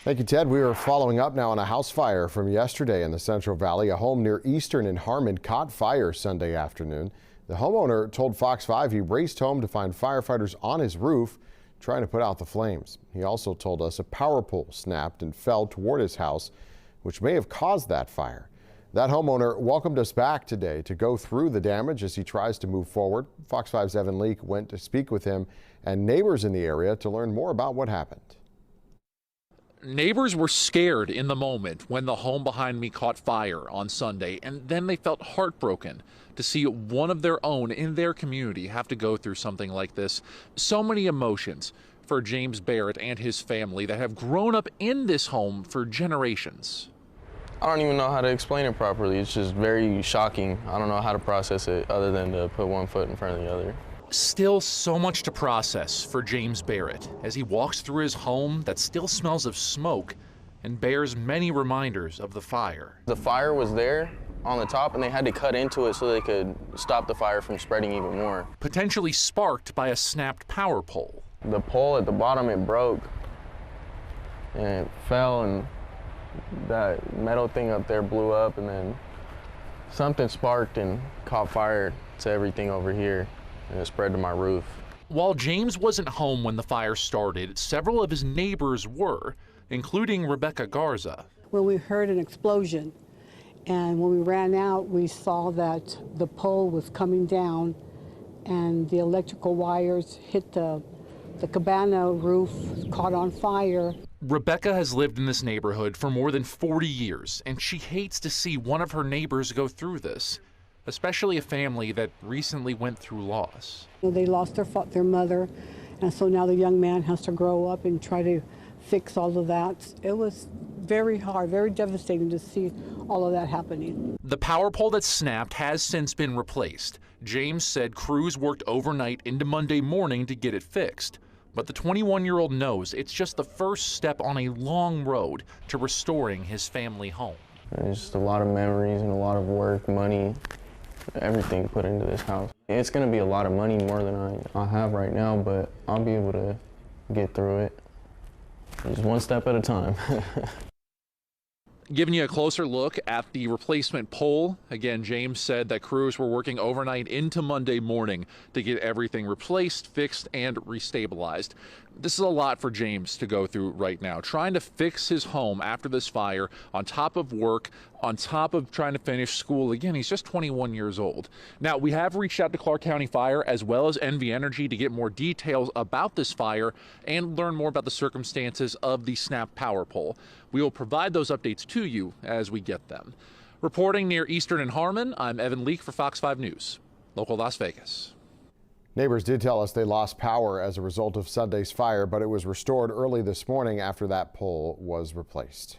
Thank you, Ted. We are following up now on a house fire from yesterday in the Central Valley. A home near Eastern and Harmon caught fire Sunday afternoon. The homeowner told Fox 5 he raced home to find firefighters on his roof trying to put out the flames. He also told us a power pole snapped and fell toward his house, which may have caused that fire. That homeowner welcomed us back today to go through the damage as he tries to move forward. Fox 5's Evan Leake went to speak with him and neighbors in the area to learn more about what happened. Neighbors were scared in the moment when the home behind me caught fire on Sunday, and then they felt heartbroken to see one of their own in their community have to go through something like this. So many emotions for James Barrett and his family that have grown up in this home for generations. I don't even know how to explain it properly. It's just very shocking. I don't know how to process it other than to put one foot in front of the other. Still so much to process for James Barrett as he walks through his home that still smells of smoke and bears many reminders of the fire. The fire was there on the top and they had to cut into it so they could stop the fire from spreading even more. Potentially sparked by a snapped power pole. The pole at the bottom, it broke and it fell, and that metal thing up there blew up, and then something sparked and caught fire to everything over here, and it spread to my roof. While James wasn't home when the fire started, several of his neighbors were, including Rebecca Garza. When we heard an explosion, and when we ran out, we saw that the pole was coming down and the electrical wires hit the cabana roof, caught on fire. Rebecca has lived in this neighborhood for more than 40 years, and she hates to see one of her neighbors go through this, especially a family that recently went through loss. They lost their mother, and so now the young man has to grow up and try to fix all of that. It was very hard, very devastating to see all of that happening. The power pole that snapped has since been replaced. James said crews worked overnight into Monday morning to get it fixed. But the 21-year-old knows it's just the first step on a long road to restoring his family home. There's just a lot of memories and a lot of work, money, everything put into this house. It's going to be a lot of money, more than I have right now, but I'll be able to get through it just one step at a time. Giving you a closer look at the replacement pole. Again, James said that crews were working overnight into Monday morning to get everything replaced, fixed, and restabilized. This is a lot for James to go through right now, trying to fix his home after this fire, on top of work, on top of trying to finish school. Again, he's just 21 years old. Now, we have reached out to Clark County Fire as well as NV Energy to get more details about this fire and learn more about the circumstances of the snapped power pole. We will provide those updates to you as we get them. Reporting near Eastern and Harmon, I'm Evan Leake for Fox 5 News, local Las Vegas. Neighbors did tell us they lost power as a result of Sunday's fire, but it was restored early this morning after that pole was replaced.